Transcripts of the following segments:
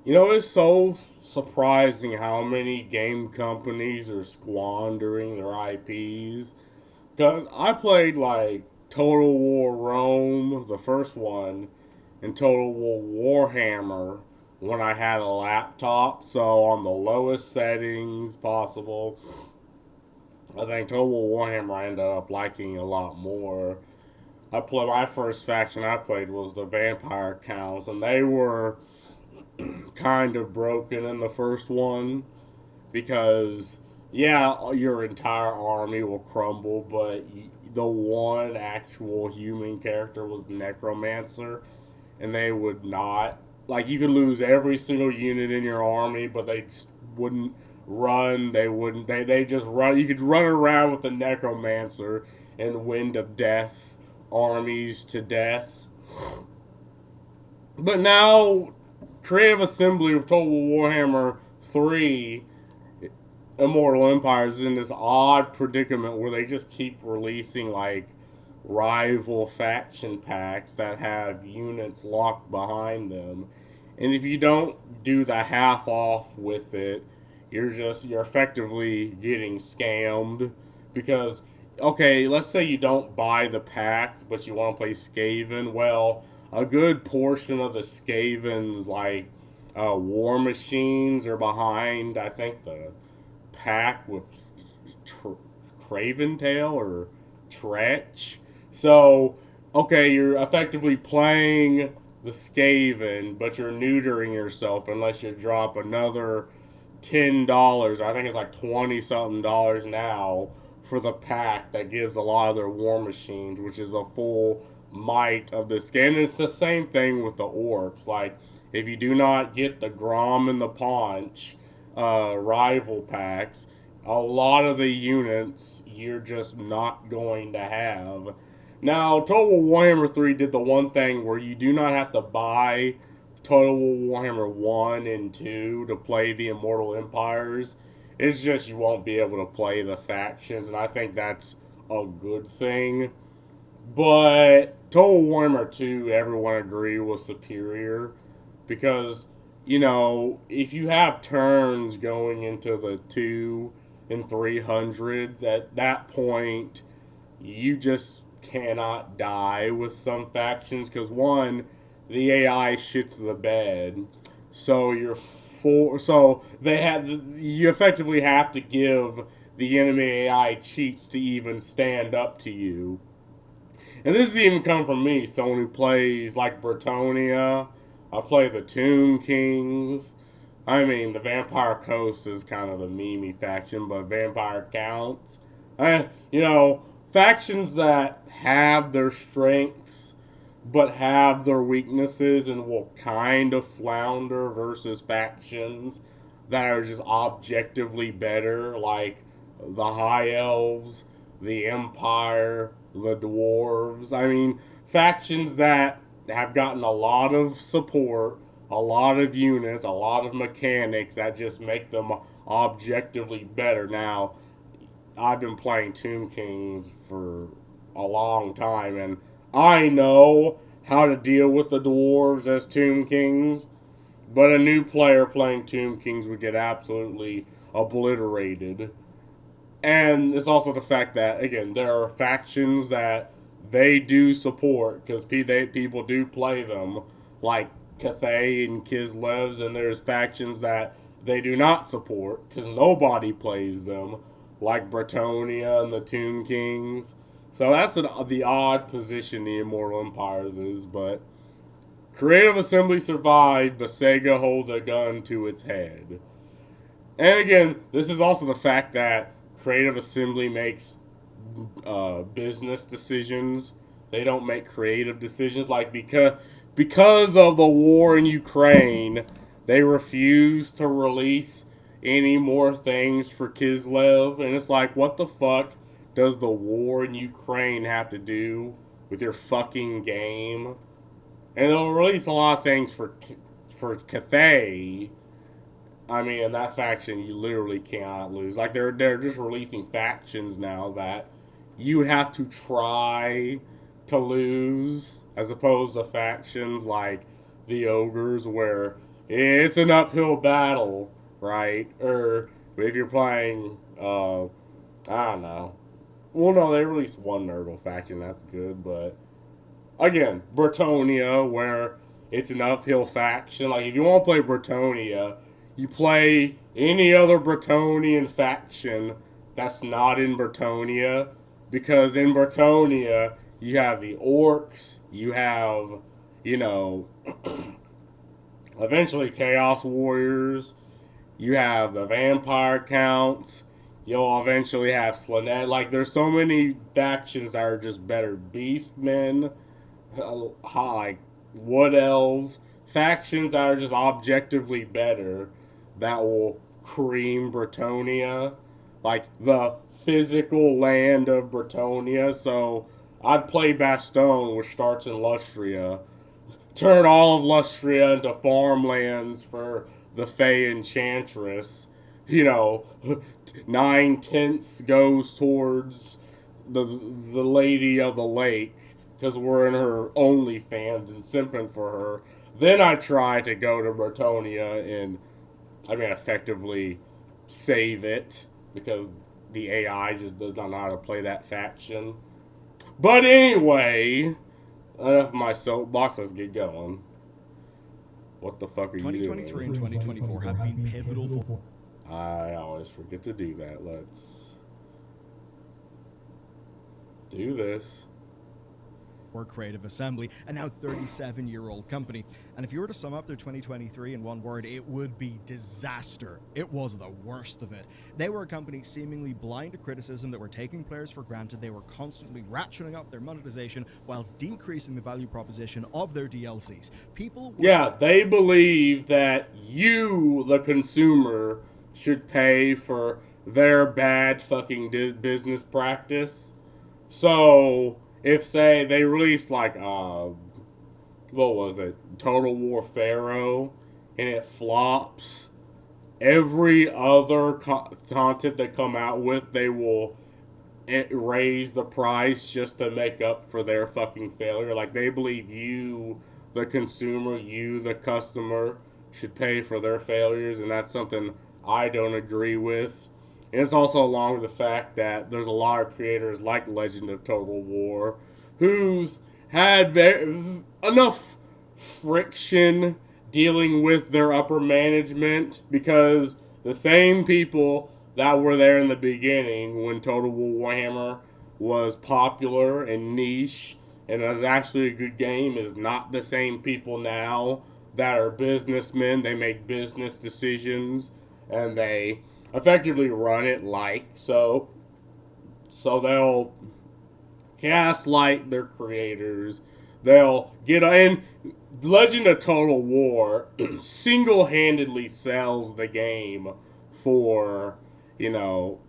It's so surprising how many game companies are squandering their IPs. Because I played like Total War Rome, the first one, and Total War Warhammer when I had a laptop. So on the lowest settings possible. I think Total War Warhammer I ended up liking a lot more. My first faction I played was the Vampire Counts, and they were kind of broken in the first one because yeah, your entire army will crumble, but the one actual human character was the Necromancer, and they would not like you could lose every single unit in your army, but they just wouldn't run. They wouldn't. They just run. You could run around with the Necromancer and Wind of Death armies to death. But now, Creative Assembly of Total Warhammer 3 Immortal Empires is in this odd predicament where they just keep releasing like rival faction packs that have units locked behind them. And if you don't do the half off with it, you're effectively getting scammed because okay, let's say you don't buy the packs but you want to play Skaven. Well, a good portion of the Skavens like war machines are behind I think the pack with tr- Craven Tail or Tretch. So, okay, you're effectively playing the Skaven, but you're neutering yourself unless you drop another $10. I think it's like 20 something dollars now for the pack that gives a lot of their war machines, which is a full might of this game. And it's the same thing with the orcs. Like, if you do not get the Grom and the Paunch rival packs, a lot of the units you're just not going to have. Now, Total Warhammer 3 did the one thing where you do not have to buy Total Warhammer 1 and 2 to play the Immortal Empires. It's just you won't be able to play the factions, and I think that's a good thing. But Total Warhammer 2, everyone agreed was superior because, if you have turns going into the 2 and 300s, at that point, you just cannot die with some factions because, one, the AI shits the bed. So you effectively have to give the enemy AI cheats to even stand up to you. And this has even come from me, someone who plays like Bretonia. I play the Tomb Kings. I mean, the Vampire Coast is kind of a meme faction, but Vampire counts. Factions that have their strengths but have their weaknesses and will kind of flounder versus factions that are just objectively better, like the High Elves, the Empire, the Dwarves. I mean, factions that have gotten a lot of support, a lot of units, a lot of mechanics that just make them objectively better. Now, I've been playing Tomb Kings for a long time, and I know how to deal with the dwarves as Tomb Kings, but a new player playing Tomb Kings would get absolutely obliterated. And it's also the fact that, again, there are factions that they do support because people do play them, like Cathay and Kislevs, and there's factions that they do not support because nobody plays them, like Bretonia and the Tomb Kings. So that's the odd position the Immortal Empires is, but Creative Assembly survived, but Sega holds a gun to its head. And again, this is also the fact that Creative Assembly makes business decisions. They don't make creative decisions. Like because of the war in Ukraine, they refuse to release any more things for Kislev, and it's like, what the fuck does the war in Ukraine have to do with your fucking game? And they'll release a lot of things for Cathay. I mean, in that faction, you literally cannot lose. Like they're just releasing factions now that you would have to try to lose, as opposed to factions like the ogres, where it's an uphill battle, right? Or if you're playing, I don't know. Well, no, they released one Nurgle faction. That's good, but again, Bretonia, where it's an uphill faction. Like if you want to play Bretonia, you play any other Bretonian faction that's not in Bretonia, because in Bretonia you have the orcs, you have, you know, eventually Chaos Warriors, you have the vampire counts. You'll eventually have Slanesh. Like, there's so many factions that are just better. Beastmen, like wood elves, factions that are just objectively better that will cream Bretonia, like the physical land of Bretonia. So I'd play Bastogne, which starts in Lustria, turn all of Lustria into farmlands for the Fey Enchantress. You know, 9/10 goes towards the Lady of the Lake because we're in her OnlyFans and simping for her. Then I try to go to Bretonia and, I mean, effectively save it because the AI just does not know how to play that faction. But anyway, enough of my soapbox. Let's get going. What the fuck are you doing? 2023 and 2024 have been pivotal for... I always forget to do that. Let's do this. Creative Assembly, a now 37-year-old company. And if you were to sum up their 2023 in one word, it would be disaster. It was the worst of it. They were a company seemingly blind to criticism that were taking players for granted. They were constantly ratcheting up their monetization whilst decreasing the value proposition of their DLCs. Yeah, they believe that you, the consumer, should pay for their bad fucking business practice. So if, say, they released like what was it, Total War Pharaoh, and it flops, every other content they come out with, they will raise the price just to make up for their fucking failure. Like, they believe you, the consumer, you, the customer, should pay for their failures, and that's something I don't agree with. And it's also along with the fact that there's a lot of creators like Legend of Total War who's had enough friction dealing with their upper management, because the same people that were there in the beginning when Total War Warhammer was popular and niche and was actually a good game is not the same people now that are businessmen. They make business decisions and they effectively run it like so. So they'll gaslight their creators. They'll get in. Legend of Total War single-handedly sells the game for, you know,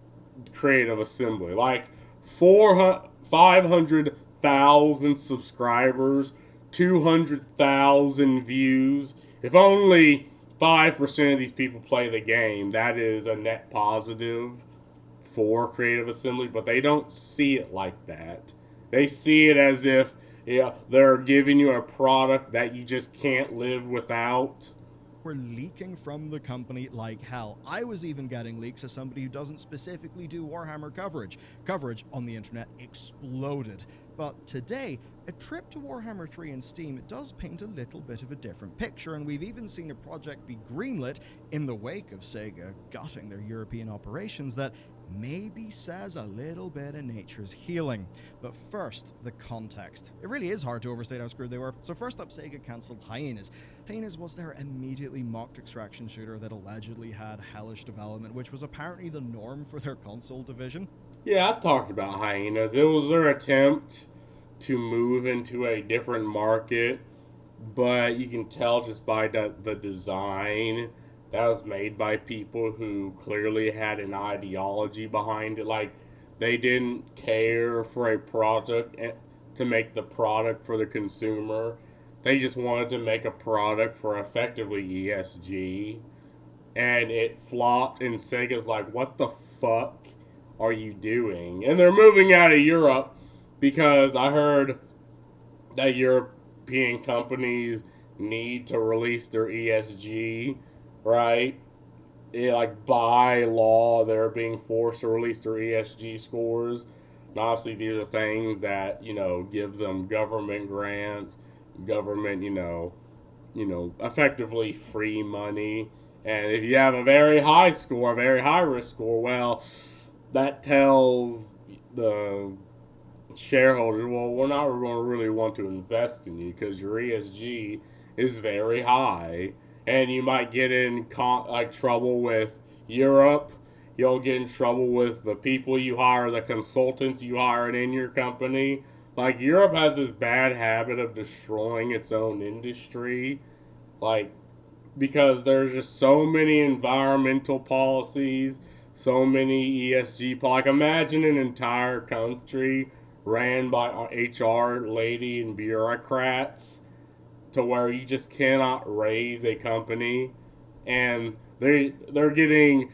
Creative Assembly. Like 500,000 subscribers, 200,000 views. If only 5% of these people play the game, that is a net positive for Creative Assembly, but they don't see it like that. They see it as if, yeah, they're giving you a product that you just can't live without. Were leaking from the company like hell. I was even getting leaks as somebody who doesn't specifically do Warhammer coverage. Coverage on the internet exploded. But today, a trip to Warhammer 3 in Steam does paint a little bit of a different picture, and we've even seen a project be greenlit in the wake of Sega gutting their European operations that maybe says a little bit of nature's healing. But first, the context. It really is hard to overstate how screwed they were. So first up, Sega cancelled Hyenas. Hyenas was their immediately mocked extraction shooter that allegedly had hellish development, which was apparently the norm for their console division. Yeah, I talked about Hyenas. It was their attempt to move into a different market, but you can tell just by the design that was made by people who clearly had an ideology behind it. Like, they didn't care for a product to make the product for the consumer. They just wanted to make a product for effectively ESG. And it flopped, and Sega's like, what the fuck are you doing? And they're moving out of Europe because I heard that European companies need to release their ESG, right? Like by law, they're being forced to release their ESG scores. And obviously, these are things that give them government grants, government effectively free money. And if you have a very high score, a very high risk score, well, that tells the shareholders, well, we're not going to really want to invest in you because your ESG is very high, and you might get in like trouble with Europe. You'll get in trouble with the people you hire, the consultants you hire in your company. Like Europe has this bad habit of destroying its own industry, like because there's just so many environmental policies, so many like imagine an entire country ran by HR lady and bureaucrats to where you just cannot raise a company, and they're getting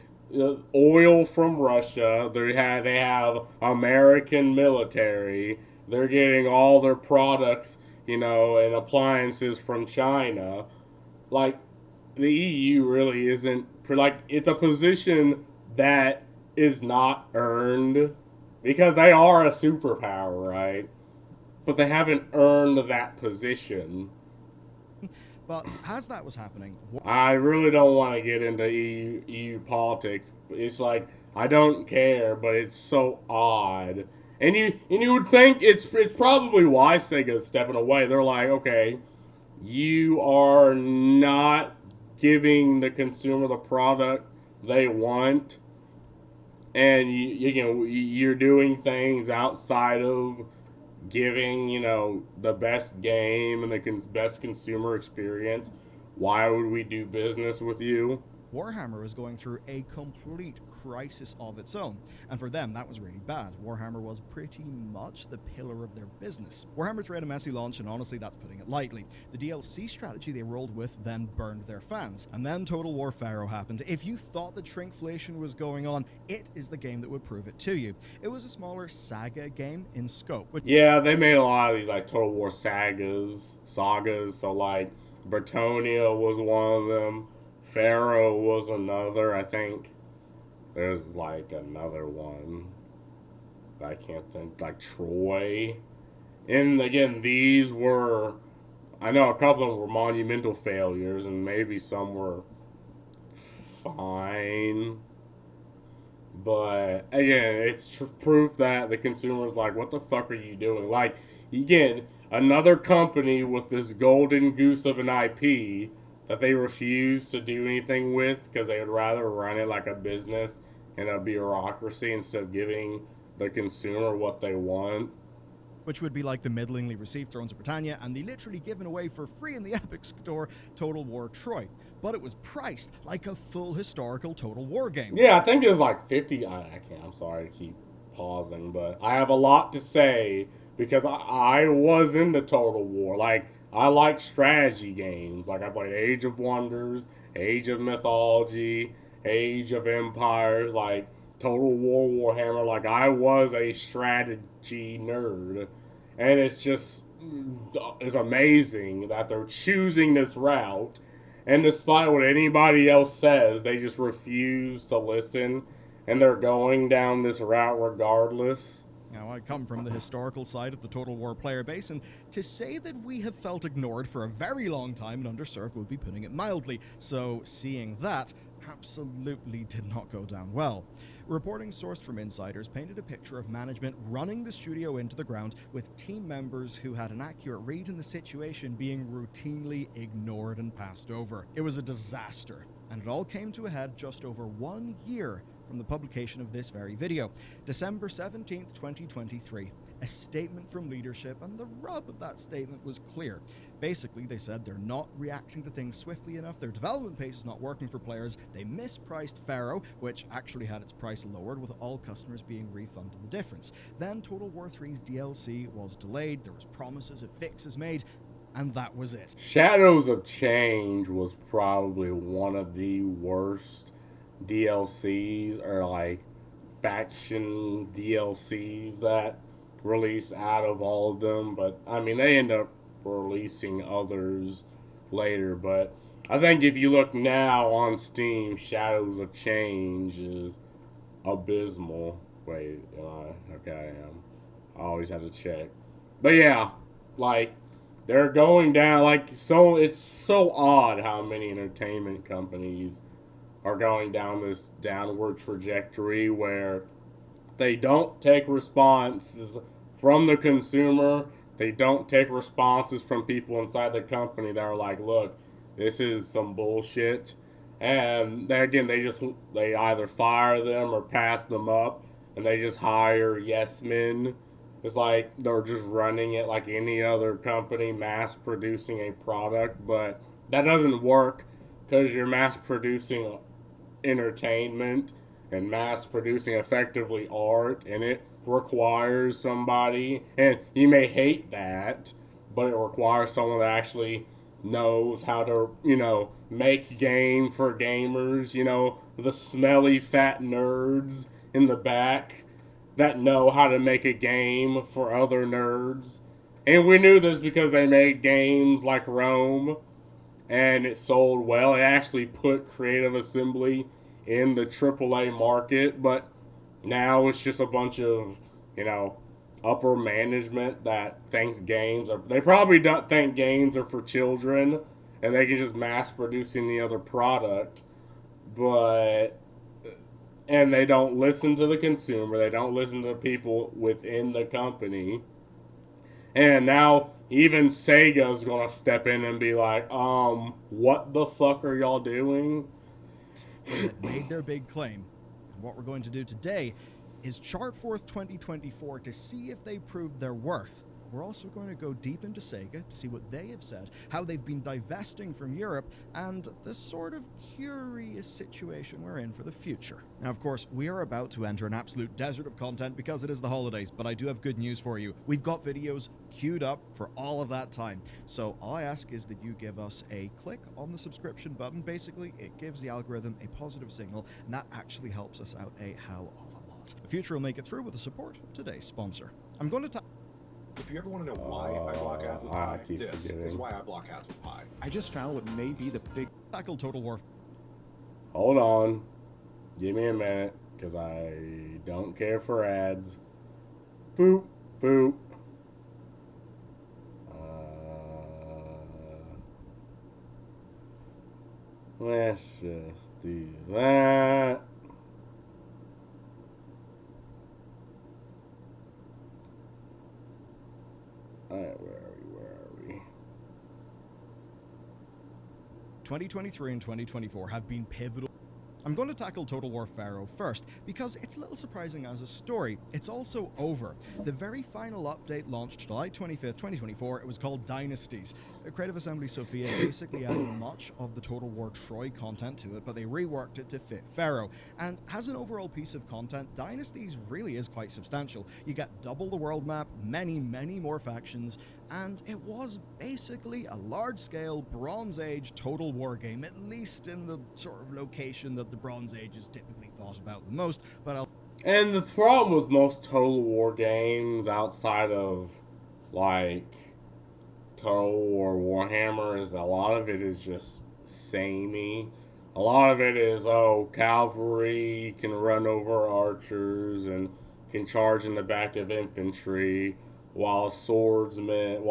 oil from Russia. They have American military. They're getting all their products, and appliances from China. Like the EU really isn't like it's a position that is not earned because they are a superpower, right? But they haven't earned that position. But as that was happening, I really don't want to get into EU politics. It's like I don't care, but it's so odd. And you would think it's probably why Sega's stepping away. They're like, okay, you are not giving the consumer the product they want, and you're doing things outside of giving the best game and the best consumer experience. Why would we do business with you? Warhammer was going through a complete crisis of its own, and for them that was really bad. Warhammer was pretty much the pillar of their business. Warhammer 3 had a messy launch, and honestly that's putting it lightly. The DLC strategy they rolled with then burned their fans, and then Total War Pharaoh happened. If you thought that shrinkflation was going on, it is the game that would prove it to you. It was a smaller saga game in scope. Yeah, they made a lot of these like Total War sagas. So like Bretonia was one of them. Pharaoh was another. I think there's like another one. I can't think. Like Troy. And again, these were. I know a couple of them were monumental failures, and maybe some were fine. But again, it's proof that the consumer's like, what the fuck are you doing? Like, again, another company with this golden goose of an IP that they refuse to do anything with because they would rather run it like a business and a bureaucracy instead of giving the consumer what they want. Which would be like the middlingly received Thrones of Britannia and the literally given away for free in the Epic Store Total War Troy. But it was priced like a full historical Total War game. Yeah, I think it was like 50. I can't, I'm sorry to keep pausing, but I have a lot to say because I was into Total War. Like, I like strategy games. Like, I played Age of Wonders, Age of Mythology, Age of Empires, like Total War Warhammer. Like, I was a strategy nerd. And it's amazing that they're choosing this route. And despite what anybody else says, they just refuse to listen. And they're going down this route regardless. Now, I come from the historical side of the Total War player base, and to say that we have felt ignored for a very long time and underserved would be putting it mildly. So, seeing that absolutely did not go down well. Reporting sourced from insiders painted a picture of management running the studio into the ground, with team members who had an accurate read in the situation being routinely ignored and passed over. It was a disaster, and it all came to a head just over 1 year from the publication of this very video, December 17th, 2023. A statement from leadership, and the rub of that statement was clear. Basically, they said they're not reacting to things swiftly enough, their development pace is not working for players, they mispriced Pharaoh, which actually had its price lowered, with all customers being refunded the difference. Then Total War 3's DLC was delayed, there was promises of fixes made, and that was it. Shadows of Change was probably one of the worst DLCs or like faction DLCs that released out of all of them. But I mean, they end up releasing others later. But I think if you look now on Steam, Shadows of Change is abysmal. Wait, am I? Okay, I am. I always have to check. But yeah, like they're going down. Like so, it's so odd how many entertainment companies are going down this downward trajectory where they don't take responses from the consumer. They don't take responses from people inside the company that are like, look, this is some bullshit. And they, again, they either fire them or pass them up, and they just hire yes men. It's like they're just running it like any other company, mass producing a product, but that doesn't work because you're mass producing entertainment and mass producing effectively art, and it requires somebody, and you may hate that, but it requires someone that actually knows how to, make game for gamers, the smelly fat nerds in the back that know how to make a game for other nerds. And we knew this because they made games like Rome and it sold well. It actually put Creative Assembly in the AAA market, but now it's just a bunch of, you know, upper management that thinks games are. They probably don't think games are for children and they can just mass produce any other product, but. And they don't listen to the consumer, they don't listen to the people within the company. And now even Sega's gonna step in and be like, what the fuck are y'all doing? That made their big claim. And what we're going to do today is chart forth 2024 to see if they prove their worth. We're also going to go deep into Sega to see what they have said, how they've been divesting from Europe, and the sort of curious situation we're in for the future. Now, of course, we are about to enter an absolute desert of content because it is the holidays, but I do have good news for you. We've got videos queued up for all of that time. So all I ask is that you give us a click on the subscription button. Basically, it gives the algorithm a positive signal, and that actually helps us out a hell of a lot. The future will make it through with the support of today's sponsor. I'm going to If you ever want to know why I block ads with Pi, this is why I block ads with Pi. I just found what may be the big tackle Total War. Hold on. Give me a minute, because I don't care for ads. Boop, boop. Let's just do that. Alright, where are we? 2023 and 2024 have been pivotal. I'm going to tackle Total War Pharaoh first, because it's a little surprising as a story. It's also over. The very final update launched July 25th, 2024. It was called Dynasties. Creative Assembly Sophia basically added much of the Total War Troy content to it, but they reworked it to fit Pharaoh. And as an overall piece of content, Dynasties really is quite substantial. You get double the world map, many more factions, and it was basically a large-scale Bronze Age Total War game, at least in the sort of location that the Bronze Age is typically thought about the most, but And the problem with most Total War games outside of, like, Total War Warhammer is a lot of it is just samey. A lot of it is, cavalry can run over archers and can charge in the back of infantry, while spearmen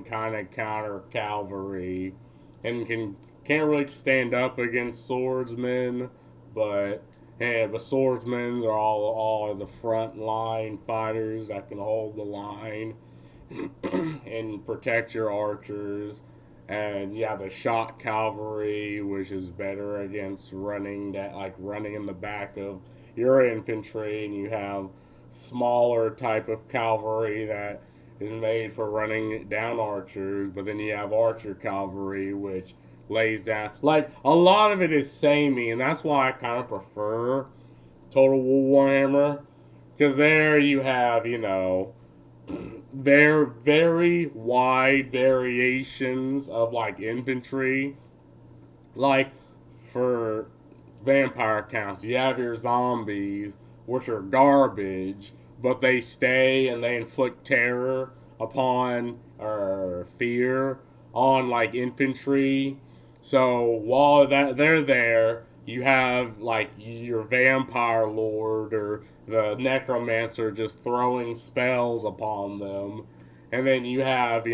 kind of counter cavalry and can't really stand up against swordsmen, but the swordsmen are all the front line fighters that can hold the line and protect your archers. And you have the shot cavalry, which is better against running in the back of your infantry, and you have smaller type of cavalry that is made for running down archers, but then you have archer cavalry, which lays down. Like, a lot of it is samey, and that's why I kind of prefer Total War Warhammer, because there you have, very wide variations of, like, infantry. Like, for vampire counts, you have your zombies, which are garbage, but they stay and they inflict terror upon, or fear on like infantry. So while they're there, you have like your vampire lord or the necromancer just throwing spells upon them, and then you have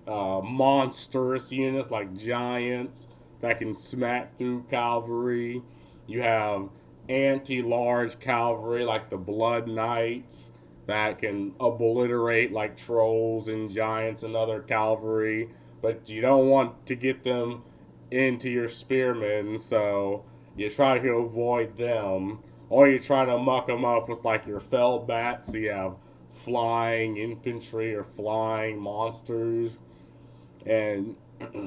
monstrous units like giants that can smack through cavalry. You have anti-large cavalry like the blood knights that can obliterate like trolls and giants and other cavalry, but you don't want to get them into your spearmen, so you try to avoid them, or you try to muck them up with like your fell bats, so you have flying infantry or flying monsters and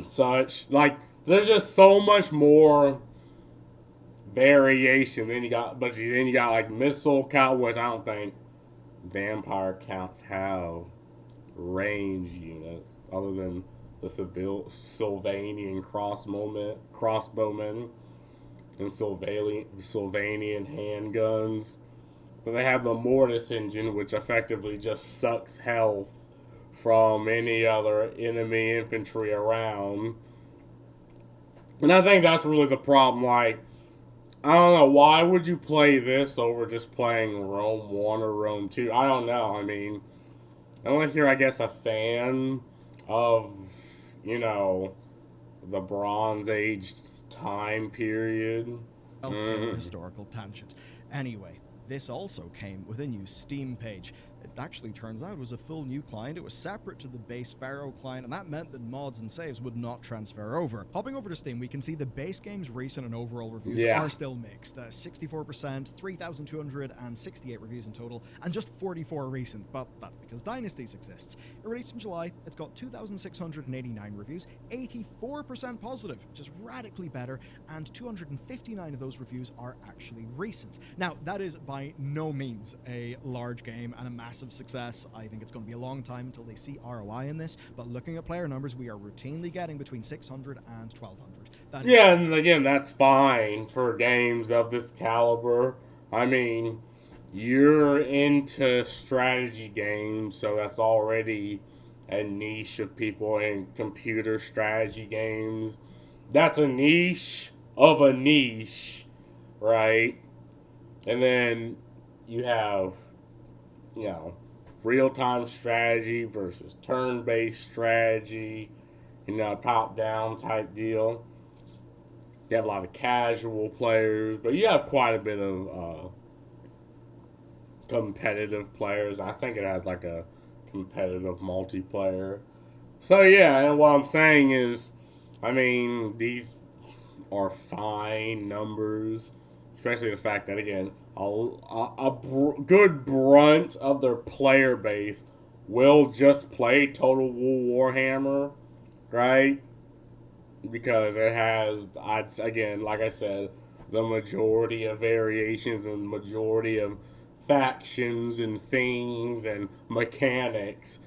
such. Like, there's just so much more variation. Then you got like missile cowboys. I don't think vampire counts have range units other than the Sylvanian crossbowmen and Sylvanian handguns. But they have the Mortis engine, which effectively just sucks health from any other enemy infantry around. And I think that's really the problem. Like, I don't know, why would you play this over just playing Rome 1 or Rome 2? I don't know. I mean, unless you're, I guess, a fan of, the Bronze Age time period. Historical tangent. Anyway, this also came with a new Steam page. It actually turns out it was a full new client. It was separate to the base Pharaoh client, and that meant that mods and saves would not transfer over. Hopping over to Steam, we can see the base game's recent and overall reviews are still mixed. 64%, 3,268 reviews in total, and just 44 recent, but that's because Dynasties exists. It released in July, it's got 2,689 reviews, 84% positive, which is radically better, and 259 of those reviews are actually recent. Now, that is by no means a large game and a massive success. I think it's going to be a long time until they see ROI in this, but looking at player numbers, we are routinely getting between 600 and 1,200. And again, that's fine for games of this caliber. I mean, you're into strategy games, so that's already a niche of people in computer strategy games. That's a niche of a niche, right? And then you have real-time strategy versus turn-based strategy, top-down type deal. You have a lot of casual players, but you have quite a bit of competitive players. I think it has like a competitive multiplayer. So yeah, and what I'm saying is, I mean, these are fine numbers, especially the fact that, again, a good brunt of their player base will just play Total War Warhammer, right? Because it has, again, like I said, the majority of variations and majority of factions and things and mechanics.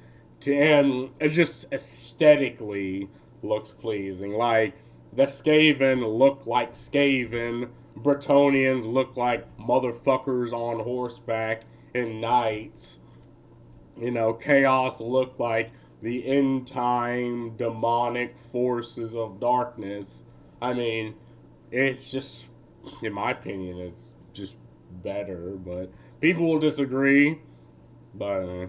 And it just aesthetically looks pleasing. Like, the Skaven look like Skaven. Bretonians look like motherfuckers on horseback and knights. Chaos look like the end time demonic forces of darkness. I mean, it's just, in my opinion, it's just better, but people will disagree. But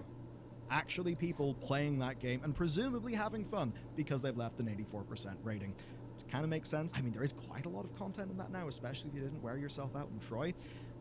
actually people playing that game and presumably having fun because they've left an 84% rating. Which kind of makes sense. I mean, there is quite a lot of content in that now, especially if you didn't wear yourself out in Troy.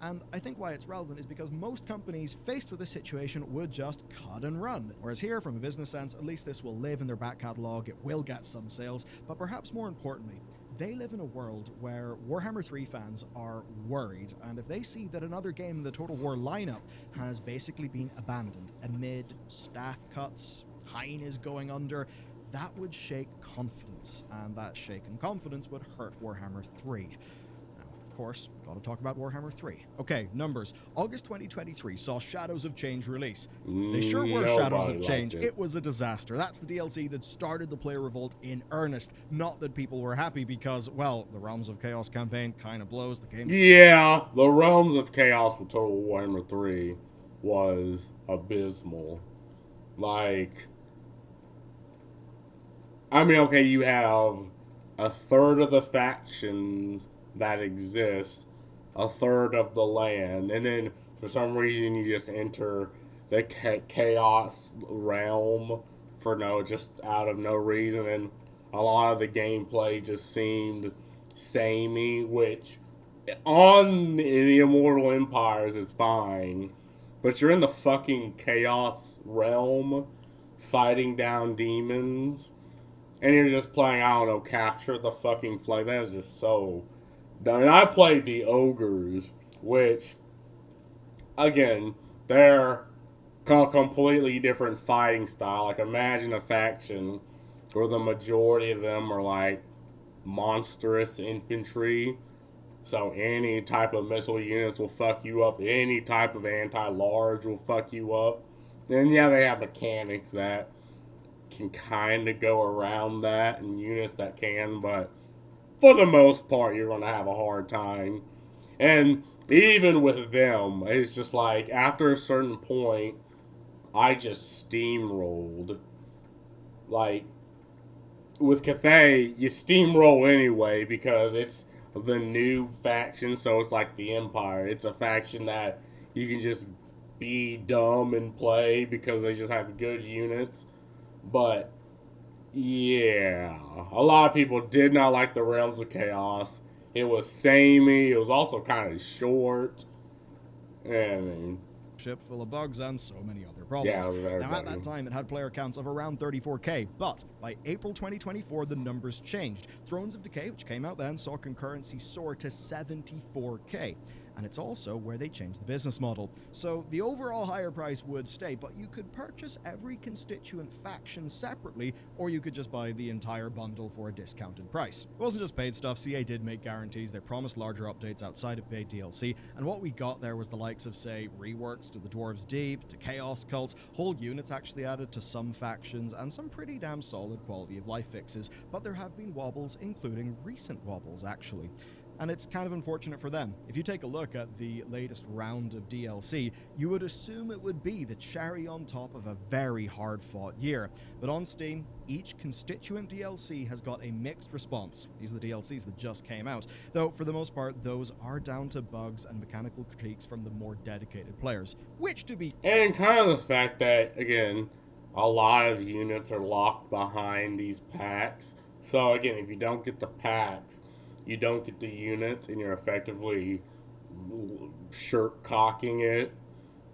And I think why it's relevant is because most companies faced with this situation would just cut and run. Whereas here, from a business sense, at least this will live in their back catalogue, it will get some sales, but perhaps more importantly, they live in a world where Warhammer 3 fans are worried, and if they see that another game in the Total War lineup has basically been abandoned amid staff cuts, Hein is going under, that would shake confidence, and that shaken confidence would hurt Warhammer 3. Of course, gotta talk about Warhammer 3. Okay, numbers. August 2023 saw Shadows of Change release. They sure were Shadows of Change. It was a disaster. That's the DLC that started the player revolt in earnest. Not that people were happy because, well, the Realms of Chaos campaign kind of blows the game. Yeah, the Realms of Chaos for Total Warhammer 3 was abysmal. Like, I mean, okay, you have a third of the factions that exist, a third of the land, and then for some reason you just enter the chaos realm for just out of no reason, and a lot of the gameplay just seemed samey, which on the Immortal Empires is fine, but you're in the fucking chaos realm fighting down demons, and you're just playing, I don't know, capture the fucking flag. That is just so dumb. And I played the ogres, which, again, they're a completely different fighting style. Like, imagine a faction where the majority of them are like monstrous infantry. So any type of missile units will fuck you up. Any type of anti-large will fuck you up. And yeah, they have mechanics that can kind of go around that, and units that can, but for the most part, you're going to have a hard time. And even with them, it's just like after a certain point, I just steamrolled. Like with Cathay, you steamroll anyway because it's the new faction, so it's like the Empire. It's a faction that you can just be dumb and play because they just have good units. But yeah, a lot of people did not like the Realms of Chaos. It was samey. It was also kind of short. I mean, ship full of bugs and so many other problems. Yeah, now, at that time, it had player counts of around 34k, but by April 2024, the numbers changed. Thrones of Decay, which came out then, saw concurrency soar to 74k. And it's also where they changed the business model. So the overall higher price would stay, but you could purchase every constituent faction separately, or you could just buy the entire bundle for a discounted price. It wasn't just paid stuff. CA did make guarantees. They promised larger updates outside of paid DLC, and what we got there was the likes of, say, reworks to the Dwarves Deep, to Chaos Cults, whole units actually added to some factions, and some pretty damn solid quality of life fixes, but there have been wobbles, including recent wobbles, actually. And it's kind of unfortunate for them. If you take a look at the latest round of DLC, you would assume it would be the cherry on top of a very hard-fought year. But on Steam, each constituent DLC has got a mixed response. These are the DLCs that just came out, though for the most part, those are down to bugs and mechanical critiques from the more dedicated players, which to be... And kind of the fact that, again, a lot of units are locked behind these packs. So again, if you don't get the packs, you don't get the units, and you're effectively shirt cocking it.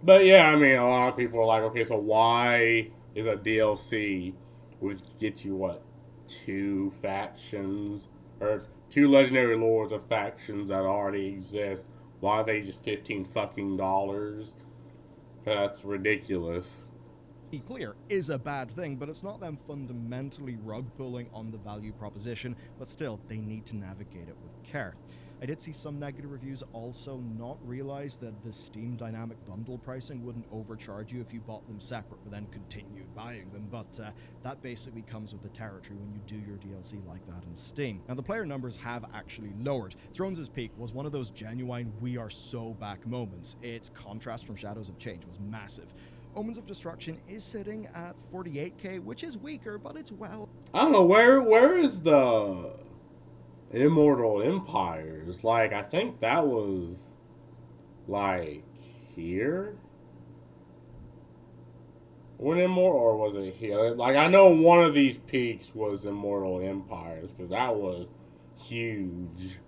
But yeah, I mean, a lot of people are like, okay, so why is a DLC which gets you what, 2 factions or 2 legendary lords of factions that already exist? Why are they just $15 fucking dollars? That's ridiculous. Be clear, is a bad thing, but it's not them fundamentally rug pulling on the value proposition, but still, they need to navigate it with care. I did see some negative reviews also not realize that the Steam dynamic bundle pricing wouldn't overcharge you if you bought them separate but then continued buying them, but that basically comes with the territory when you do your DLC like that in Steam. Now, the player numbers have actually lowered. Thrones' peak was one of those genuine we are so back moments. Its contrast from Shadows of Change was massive. Omens of Destruction is sitting at 48k, which is weaker, but it's well... I don't know, where is the Immortal Empires? Like, I think that was, like, here? When Immortal, or was it here? Like, I know one of these peaks was Immortal Empires, because that was huge.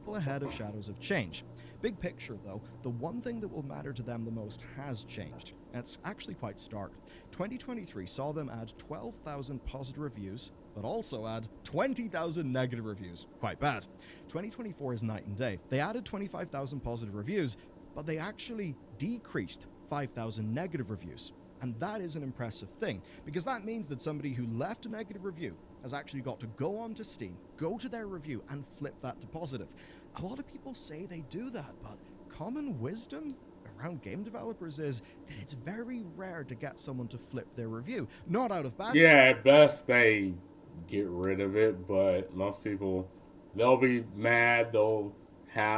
Ahead of Shadows of Change. Big picture, though, the one thing that will matter to them the most has changed. It's actually quite stark. 2023 saw them add 12,000 positive reviews, but also add 20,000 negative reviews. Quite bad. 2024 is night and day. They added 25,000 positive reviews, but they actually decreased 5,000 negative reviews. And that is an impressive thing, because that means that somebody who left a negative review has actually got to go onto Steam, go to their review, and flip that to positive. A lot of people say they do that, but common wisdom around game developers is that it's very rare to get someone to flip their review. Not out of bad... Yeah, at best they get rid of it, but most people, they'll be mad, they'll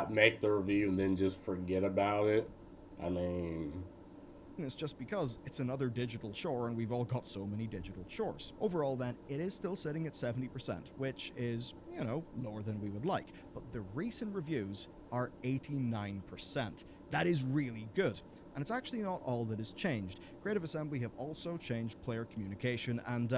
make the review and then just forget about it. I mean, weakness just because it's another digital chore and we've all got so many digital chores. Overall then, it is still sitting at 70%, which is, lower than we would like. But the recent reviews are 89%. That is really good. And it's actually not all that has changed. Creative Assembly have also changed player communication and,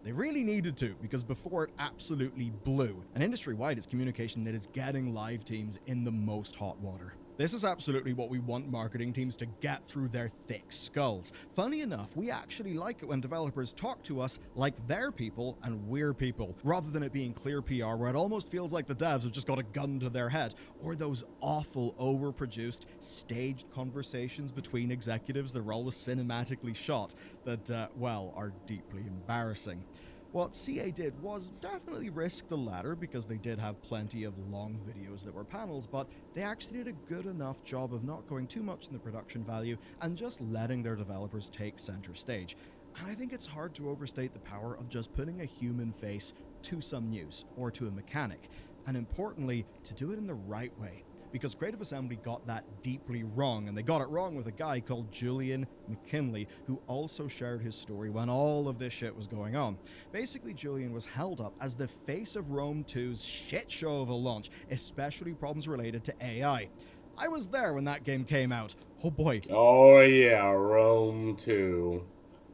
they really needed to, because before it absolutely blew. And industry-wide, it's communication that is getting live teams in the most hot water. This is absolutely what we want marketing teams to get through their thick skulls. Funny enough, we actually like it when developers talk to us like they're people and we're people, rather than it being clear PR where it almost feels like the devs have just got a gun to their head, or those awful, overproduced, staged conversations between executives that are always cinematically shot that, are deeply embarrassing. What CA did was definitely risk the latter because they did have plenty of long videos that were panels, but they actually did a good enough job of not going too much in the production value and just letting their developers take center stage. And I think it's hard to overstate the power of just putting a human face to some news or to a mechanic, and importantly, to do it in the right way. Because Creative Assembly got that deeply wrong, and they got it wrong with a guy called Julian McKinley, who also shared his story when all of this shit was going on. Basically, Julian was held up as the face of Rome 2's shit show of a launch, especially problems related to AI. I was there when that game came out. Oh boy. Oh yeah, Rome 2.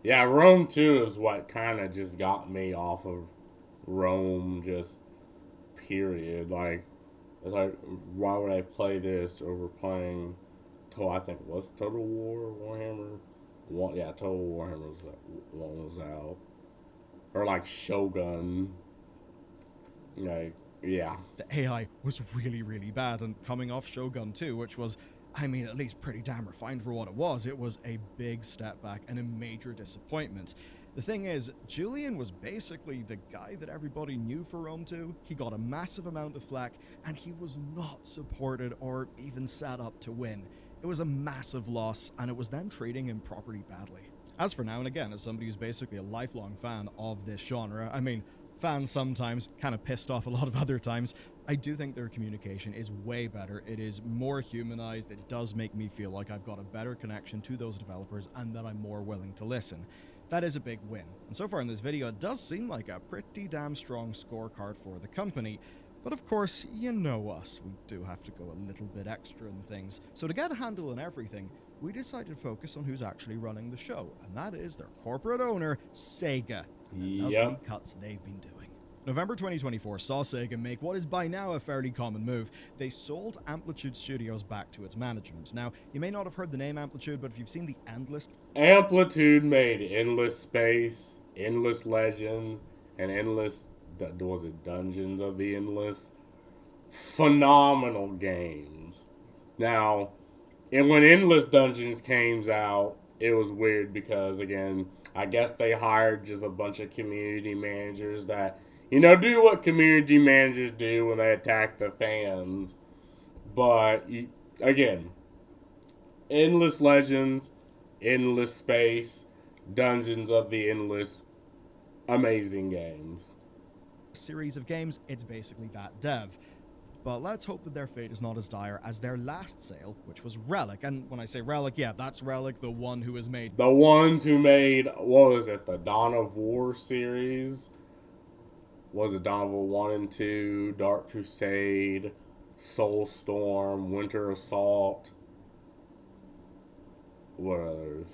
Yeah, Rome 2 is what kind of just got me off of Rome, just period. It's like, why would I play this over playing, I think, what's Total War, Warhammer? Total Warhammer was out. Or like Shogun. Yeah. The AI was really, really bad, and coming off Shogun 2, which was, at least pretty damn refined for what it was a big step back and a major disappointment. The thing is, Julian was basically the guy that everybody knew for Rome 2. He got a massive amount of flack, and he was not supported or even set up to win. It was a massive loss, and it was them treating him properly badly. As for now, and again, as somebody who's basically a lifelong fan of this genre, fans sometimes, kind of pissed off a lot of other times, I do think their communication is way better. It is more humanized. It does make me feel like I've got a better connection to those developers and that I'm more willing to listen. That is a big win. And so far in this video, it does seem like a pretty damn strong scorecard for the company. But of course, you know us, we do have to go a little bit extra in things. So to get a handle on everything, we decided to focus on who's actually running the show, and that is their corporate owner, Sega, and the lovely cuts they've been doing. November 2024 saw Sega make what is by now a fairly common move. They sold Amplitude Studios back to its management. Now, you may not have heard the name Amplitude, but if you've seen the Amplitude made Endless Space, Endless Legends, and Dungeons of the Endless? Phenomenal games. Now, and when Endless Dungeons came out, it was weird because, again, I guess they hired just a bunch of community managers that, do what community managers do when they attack the fans. But, again, Endless Legends, Endless Space, Dungeons of the Endless, amazing games. Series of games, it's basically that dev. But let's hope that their fate is not as dire as their last sale, which was Relic. And when I say Relic, yeah, that's Relic, the one who has made... The ones who made, what was it, the Dawn of War series? Was it Dawn of War 1 and 2, Dark Crusade, Soulstorm, Winter Assault? What others?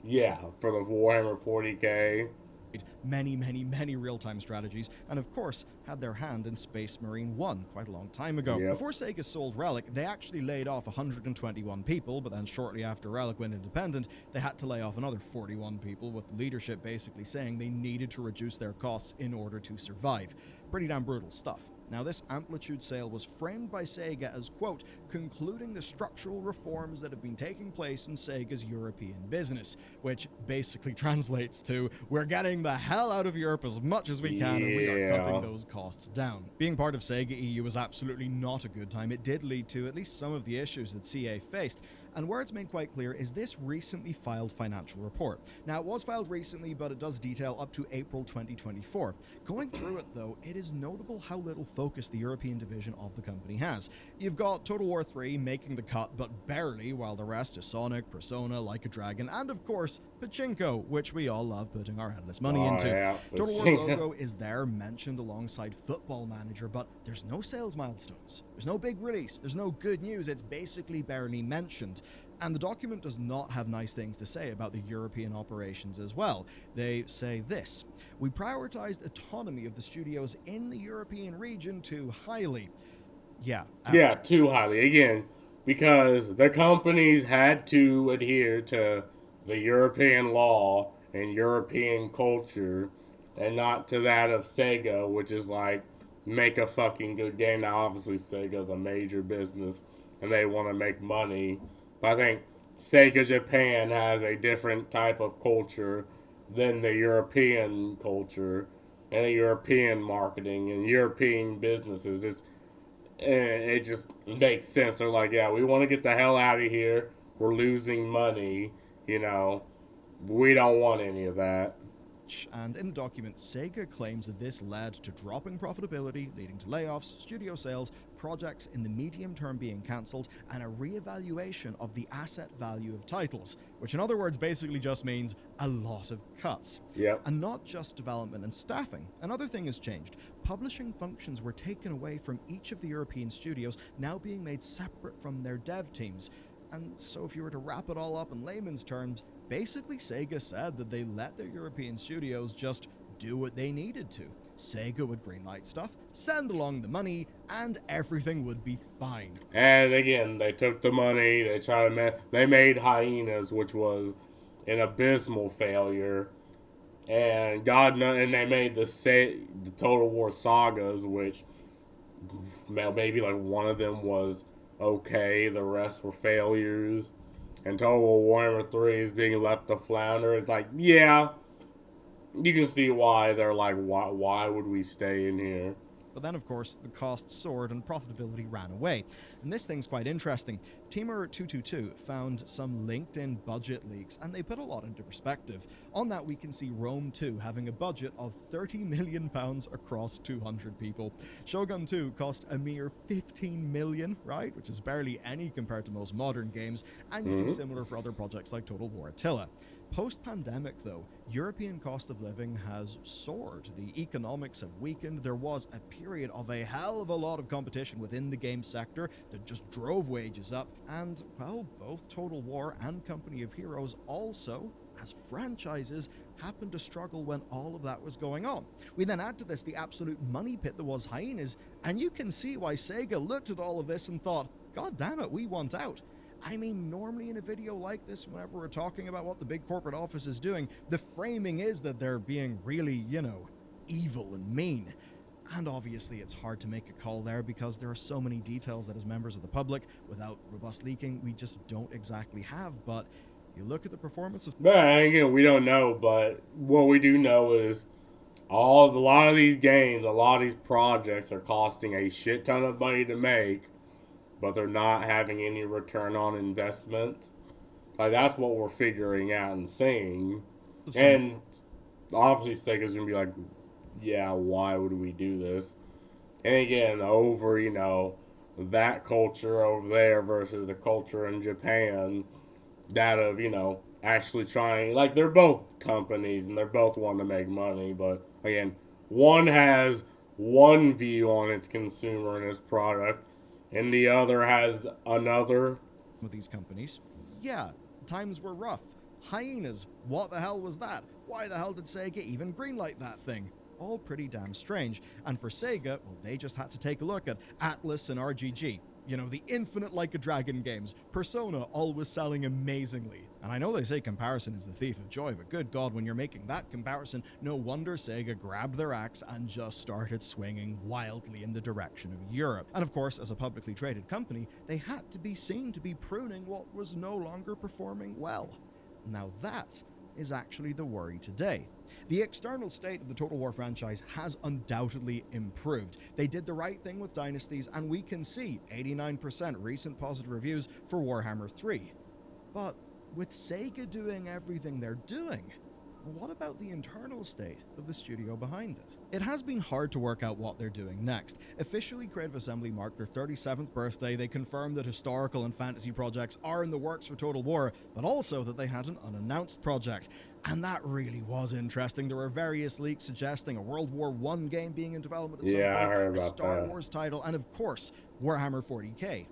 Yeah, for the Warhammer 40k. Many real-time strategies, and of course, had their hand in Space Marine 1 quite a long time ago. Yep. Before Sega sold Relic, they actually laid off 121 people, but then shortly after Relic went independent, they had to lay off another 41 people, with leadership basically saying they needed to reduce their costs in order to survive. Pretty damn brutal stuff. Now, this Amplitude sale was framed by Sega as, quote, concluding the structural reforms that have been taking place in Sega's European business, which basically translates to, we're getting the hell out of Europe as much as we can, and we are cutting those costs down. Being part of Sega EU was absolutely not a good time. It did lead to at least some of the issues that CA faced, And where it's made quite clear is this recently filed financial report. Now, it was filed recently, but it does detail up to April 2024. Going through it, though, it is notable how little focus the European division of the company has. You've got Total War 3 making the cut, but barely, while the rest is Sonic, Persona, Like a Dragon, and of course, Pachinko, which we all love putting our endless money into. Yeah, Total War's logo is there, mentioned alongside Football Manager, but there's no sales milestones. There's no big release. There's no good news. It's basically barely mentioned. And the document does not have nice things to say about the European operations as well. They say this: we prioritized autonomy of the studios in the European region too highly. Yeah. Yeah, too highly. Again, because the companies had to adhere to the European law and European culture and not to that of Sega, which is like, make a fucking good game. Now, obviously, Sega's a major business and they want to make money. But I think Sega Japan has a different type of culture than the European culture and the European marketing and European businesses. It just makes sense. They're like, yeah, we want to get the hell out of here. We're losing money. You know, we don't want any of that. And in the document, Sega claims that this led to dropping profitability, leading to layoffs, studio sales, projects in the medium term being cancelled, and a re-evaluation of the asset value of titles, which in other words basically just means a lot of cuts. Yep. And not just development and staffing. Another thing has changed. Publishing functions were taken away from each of the European studios, now being made separate from their dev teams. And so if you were to wrap it all up in layman's terms, basically Sega said that they let their European studios just do what they needed to. Sega would greenlight stuff, send along the money, and everything would be fine. And again, they took the money, they made Hyenas, which was an abysmal failure. And and they made the Total War sagas, which maybe like one of them was okay, the rest were failures. And Total War Warhammer 3 is being left to flounder. It's like, yeah, you can see why they're like, why would we stay in here? But then, of course, the costs soared and profitability ran away. And this thing's quite interesting. Teamer222 found some LinkedIn budget leaks, and they put a lot into perspective. On that, we can see Rome 2 having a budget of £30 million across 200 people. Shogun 2 cost a mere 15 million, right? Which is barely any compared to most modern games. And you see similar for other projects like Total War Attila. Post-pandemic, though, European cost of living has soared. The economics have weakened. There was a period of a hell of a lot of competition within the game sector that just drove wages up. And, well, both Total War and Company of Heroes also, as franchises, happened to struggle when all of that was going on. We then add to this the absolute money pit that was Hyenas, and you can see why Sega looked at all of this and thought, God damn it, we want out. I mean, normally in a video like this, whenever we're talking about what the big corporate office is doing, the framing is that they're being really, evil and mean. And obviously it's hard to make a call there because there are so many details that as members of the public, without robust leaking, we just don't exactly have. But you look at the performance of... But again, we don't know, but what we do know is a lot of these games, a lot of these projects are costing a shit ton of money to make, but they're not having any return on investment. Like, that's what we're figuring out and seeing. And obviously Sega's going to be like, yeah, why would we do this? And again, over, that culture over there versus the culture in Japan, that of, actually trying, like, they're both companies and they're both wanting to make money, but again, one has one view on its consumer and its product, and the other has another. With these companies, yeah, times were rough. Hyenas, what the hell was that? Why the hell did Sega even greenlight that thing? All pretty damn strange. And for Sega, well, they just had to take a look at Atlas and RGG. The infinite Like a Dragon games. Persona always selling amazingly. And I know they say comparison is the thief of joy, but good God, when you're making that comparison, no wonder Sega grabbed their axe and just started swinging wildly in the direction of Europe. And of course, as a publicly traded company, they had to be seen to be pruning what was no longer performing well. Now that is actually the worry today. The external state of the Total War franchise has undoubtedly improved. They did the right thing with Dynasties, and we can see 89% recent positive reviews for Warhammer 3. But with Sega doing everything they're doing, what about the internal state of the studio behind it? It has been hard to work out what they're doing next. Officially, Creative Assembly marked their 37th birthday. They confirmed that historical and fantasy projects are in the works for Total War, but also that they had an unannounced project. And that really was interesting. There were various leaks suggesting a World War I game being in development at some point, I heard a about Star that. Wars title, and of course, Warhammer 40k.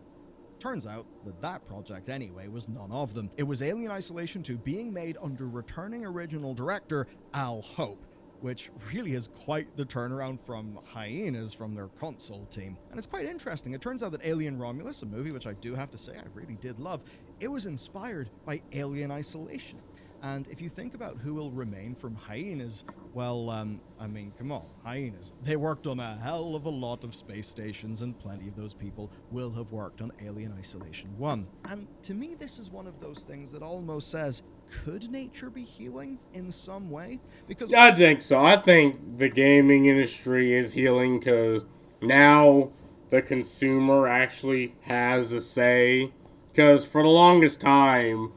Turns out that project anyway was none of them. It was Alien Isolation 2 being made under returning original director Al Hope, which really is quite the turnaround from Hyenas from their console team. And it's quite interesting. It turns out that Alien Romulus, a movie which I do have to say I really did love, it was inspired by Alien Isolation. And if you think about who will remain from Hyenas, well, I mean, come on, Hyenas. They worked on a hell of a lot of space stations, and plenty of those people will have worked on Alien Isolation 1. And to me, this is one of those things that almost says, could nature be healing in some way? Because I think so. I think the gaming industry is healing because now the consumer actually has a say. Because for the longest time,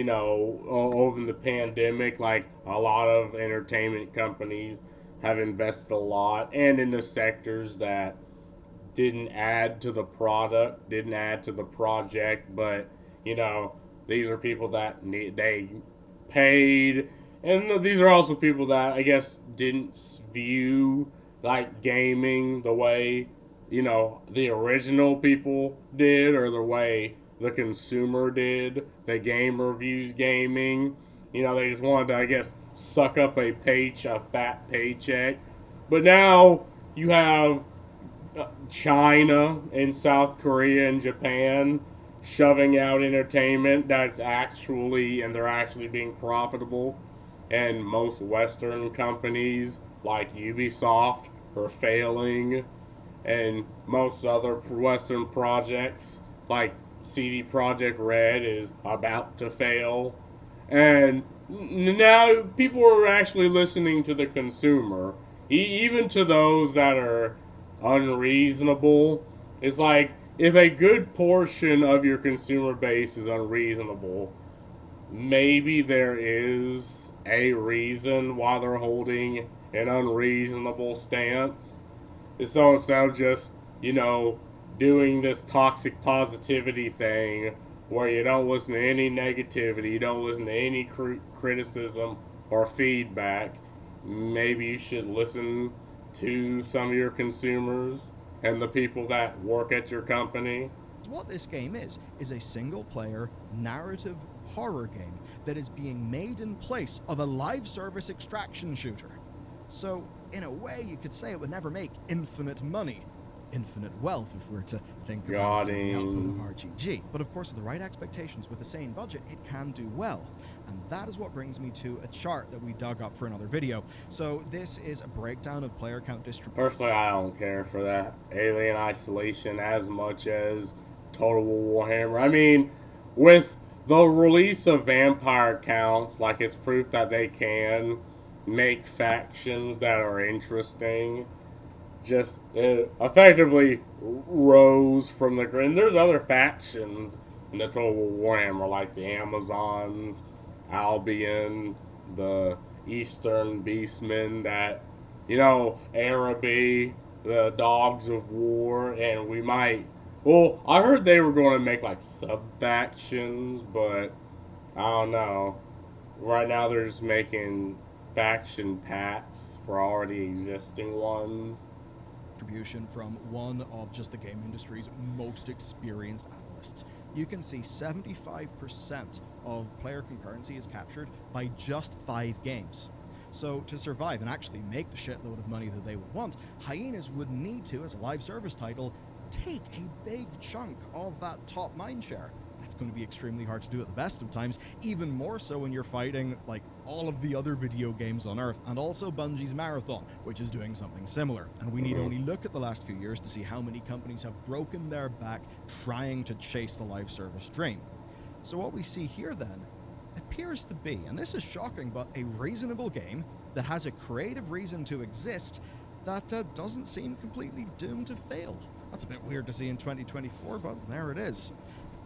over the pandemic, like a lot of entertainment companies have invested a lot, and in the sectors that didn't add to the product, didn't add to the project, but these are people that they paid, and these are also people that I guess didn't view like gaming the way the original people did, or the way the consumer did. The gamer views gaming. They just wanted to, I guess, suck up a fat paycheck. But now you have China and South Korea and Japan shoving out entertainment that's they're actually being profitable. And most Western companies like Ubisoft are failing. And most other Western projects like CD Projekt Red is about to fail. And now people are actually listening to the consumer, even to those that are unreasonable. It's like if a good portion of your consumer base is unreasonable, maybe there is a reason why they're holding an unreasonable stance. So instead of just, doing this toxic positivity thing where you don't listen to any negativity, you don't listen to any criticism or feedback, maybe you should listen to some of your consumers and the people that work at your company. what this game is a single-player narrative horror game that is being made in place of a live service extraction shooter. So, in a way, you could say it would never make infinite money, infinite wealth, if we were to think about the output of RGG. But of course, with the right expectations, with the same budget, it can do well. And that is what brings me to a chart that we dug up for another video. So this is a breakdown of player count distribution. Personally, I don't care for that Alien Isolation as much as Total Warhammer. I mean, with the release of vampire counts, like, it's proof that they can make factions that are interesting. Just effectively rose from the ground. There's other factions in the Total Warhammer, like the Amazons, Albion, the Eastern Beastmen, that, Araby, the Dogs of War, and we might. Well, I heard they were going to make like sub-factions, but I don't know. Right now they're just making faction packs for already existing ones. Contribution from one of just the game industry's most experienced analysts. You can see 75% of player concurrency is captured by just 5 games. So to survive and actually make the shitload of money that they would want, Hyenas would need to, as a live service title, take a big chunk of that top mindshare. That's going to be extremely hard to do at the best of times, even more so when you're fighting like all of the other video games on Earth, and also Bungie's Marathon, which is doing something similar. And we need only look at the last few years to see how many companies have broken their back trying to chase the live service dream. So what we see here then appears to be, and this is shocking, but a reasonable game that has a creative reason to exist that doesn't seem completely doomed to fail. That's a bit weird to see in 2024, but there it is.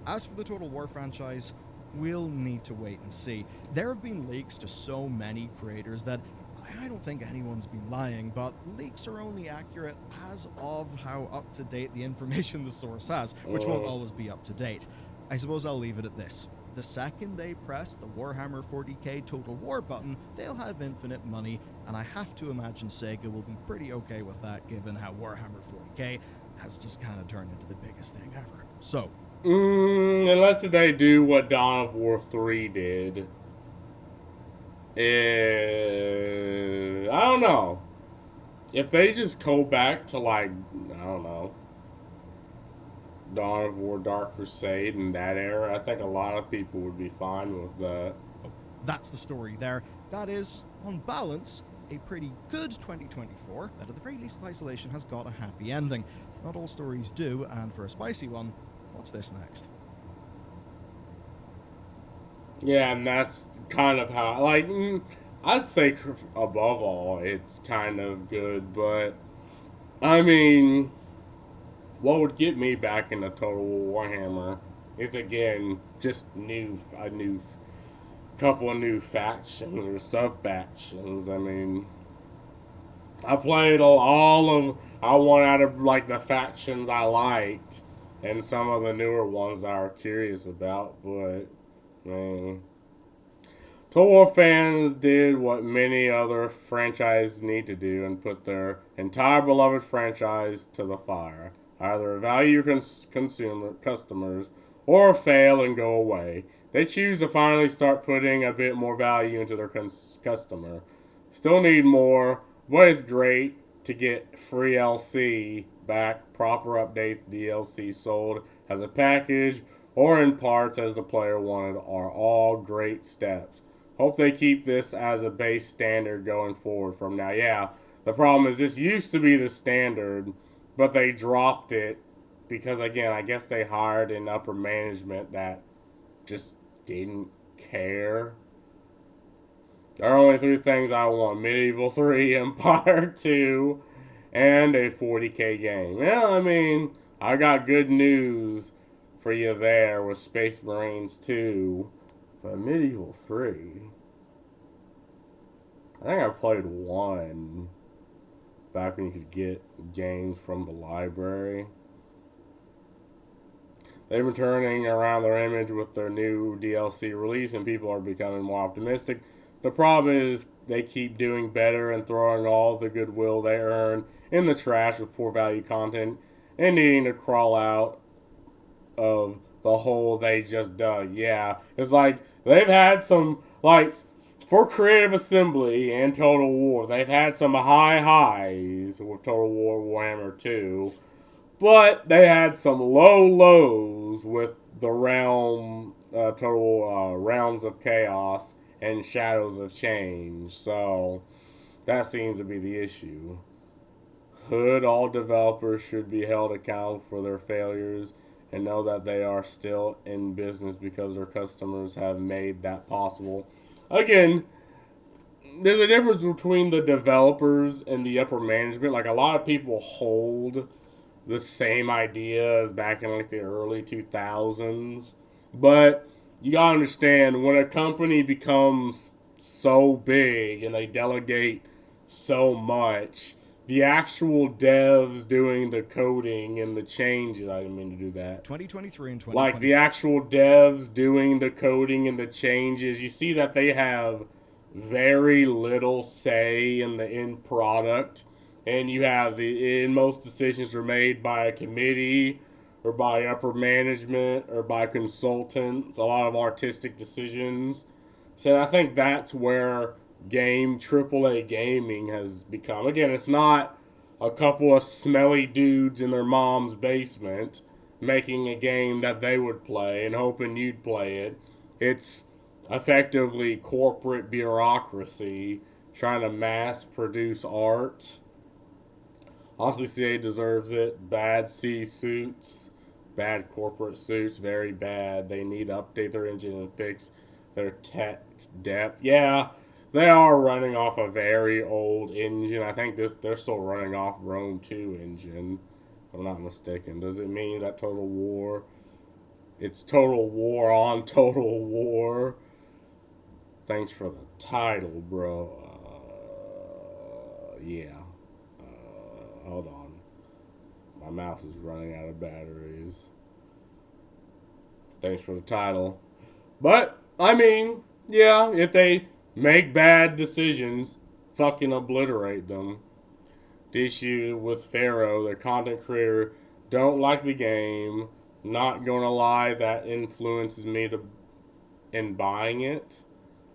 As for the Total War franchise, We'll need to wait and see. There have been leaks to so many creators that I don't think anyone's been lying, but leaks are only accurate as of how up-to-date the information the source has, which won't always be up-to-date. I suppose I'll leave it at this. The second they press the Warhammer 40k Total War button, they'll have infinite money, and I have to imagine Sega will be pretty okay with that given how Warhammer 40k has just kind of turned into the biggest thing ever. So, unless they do what Dawn of War 3 did. I don't know. If they just go back to, like, I don't know, Dawn of War, Dark Crusade and that era, I think a lot of people would be fine with that. That's the story there. That is, on balance, a pretty good 2024 that at the very least with Isolation has got a happy ending. Not all stories do, and for a spicy one, watch this next. Yeah, and that's kind of how, like, I'd say above all, it's kind of good, but, I mean, what would get me back into Total War Warhammer is, again, just a new couple of new factions or sub-factions. I mean, I played I want out of, like, the factions I liked, and some of the newer ones I was curious about, but, man, Total War fans did what many other franchises need to do and put their entire beloved franchise to the fire. Either value your customers or fail and go away. They choose to finally start putting a bit more value into their customer. Still need more, but it's great to get free LC back, proper updates, DLC sold as a package or in parts as the player wanted are all great steps. Hope they keep this as a base standard going forward from now. Yeah, the problem is this used to be the standard, but they dropped it because, again, I guess they hired an upper management that just didn't care. There are only three things I want: Medieval 3, Empire 2, and a 40k game. Yeah, I mean, I got good news for you there with Space Marines 2. But Medieval 3, I think I played 1 back when you could get games from the library. They've been turning around their image with their new DLC release, and people are becoming more optimistic. The problem is they keep doing better and throwing all the goodwill they earn in the trash with poor value content and needing to crawl out of the hole they just dug. Yeah, it's like they've had some, like, for Creative Assembly and Total War, they've had some high highs with Total War Warhammer 2, but they had some low lows with the Total Realms of Chaos and Shadows of Change. So that seems to be the issue. All developers should be held accountable for their failures and know that they are still in business because their customers have made that possible. Again, there's a difference between the developers and the upper management. Like, a lot of people hold the same idea as back in, like, the early 2000s. But you gotta understand, when a company becomes so big and they delegate so much, the actual devs doing the coding and the changes, I didn't mean to do that. 2023 and 2020. Like, the actual devs doing the coding and the changes, you see that they have very little say in the end product. And you have most decisions are made by a committee or by upper management or by consultants, a lot of artistic decisions. So I think that's where AAA gaming has become. Again, it's not a couple of smelly dudes in their mom's basement making a game that they would play and hoping you'd play it. It's effectively corporate bureaucracy trying to mass produce art. Honestly, CA deserves it. Bad C suits, bad corporate suits, very bad. They need to update their engine and fix their tech depth. Yeah, they are running off a very old engine. I think they're still running off Rome 2 engine, if I'm not mistaken. Does it mean that Total War It's Total War on Total War. Thanks for the title, bro. Yeah. Hold on. My mouse is running out of batteries. Thanks for the title. But, I mean, yeah, if they make bad decisions, fucking obliterate them. The issue with Pharaoh, the content creator, don't like the game. Not gonna lie, that influences me in buying it.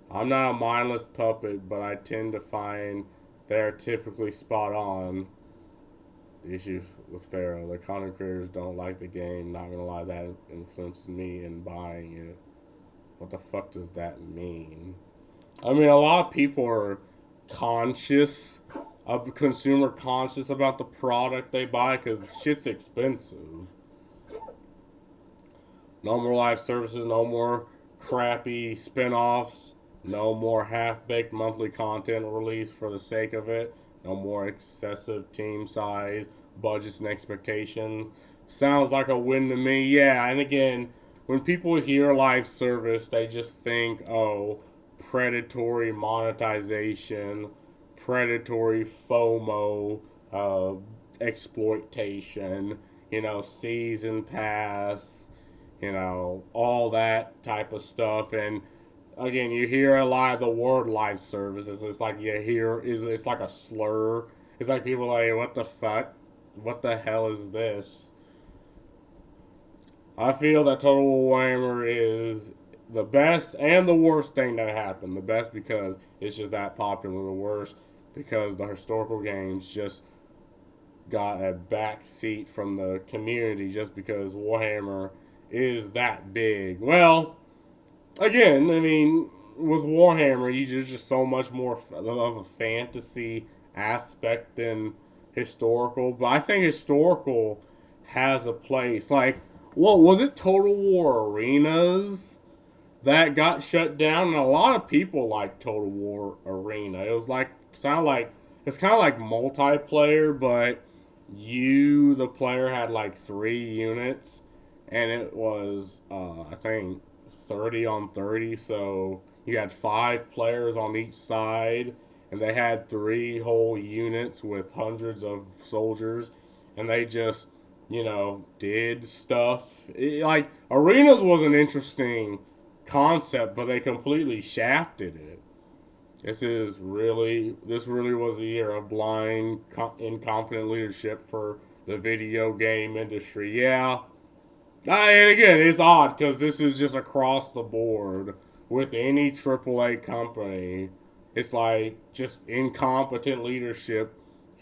I'm not a mindless puppet, but I tend to find they're typically spot on. The issue with Pharaoh, the content creators don't like the game. Not gonna lie, that influences me in buying it. What the fuck does that mean? I mean, a lot of people are conscious, consumer conscious about the product they buy because shit's expensive. No more live services, no more crappy spin-offs, no more half-baked monthly content released for the sake of it, no more excessive team size, budgets, and expectations. Sounds like a win to me. Yeah, and again, when people hear live service, they just think, oh, predatory monetization, predatory FOMO, exploitation, season pass, all that type of stuff. And again, you hear a lot of the word live services. It's like it's like a slur. It's like people are like, what the fuck? What the hell is this? I feel that Total Warhammer is the best and the worst thing that happened. The best because it's just that popular. The worst because the historical games just got a back seat from the community just because Warhammer is that big. Well, again, I mean, with Warhammer, there's just so much more of a fantasy aspect than historical. But I think historical has a place. Like, what was it? Total War Arenas that got shut down, and a lot of people like Total War Arena. It was like it's kind of like multiplayer, but the player, had like 3 units, and it was I think 30 on 30. So you had 5 players on each side, and they had 3 whole units with hundreds of soldiers, and they just did stuff. Like arenas was an interesting concept, but they completely shafted it. This really was the year of blind, incompetent leadership for the video game industry. Yeah, and again, it's odd because this is just across the board with any AAA company. It's like just incompetent leadership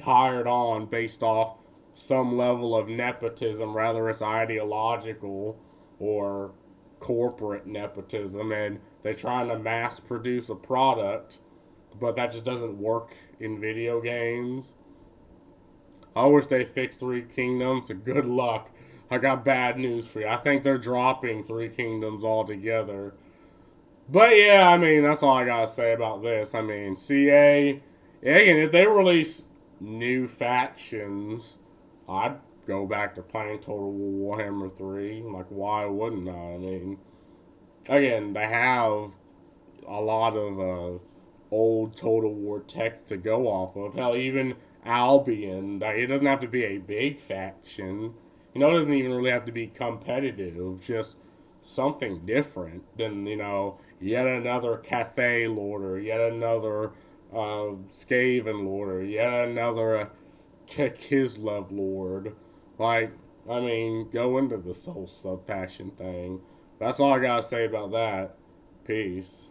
hired on based off some level of nepotism, whether it's ideological or corporate nepotism, and they're trying to mass produce a product, but that just doesn't work in video games. I wish they fixed Three Kingdoms. Good luck. I got bad news for you. I think they're dropping Three Kingdoms altogether. But yeah, I mean, that's all I gotta say about this. I mean, CA, again, if they release new factions, I'd go back to playing Total War Warhammer 3. Like, why wouldn't I? I mean, again, they have a lot of old Total War text to go off of. Hell, even Albion, it doesn't have to be a big faction. It doesn't even really have to be competitive. Just something different than, yet another Cathay Lord, yet another Skaven Lord, yet another Kislev Lord. Like, I mean, go into this whole sub-faction thing. That's all I gotta say about that. Peace.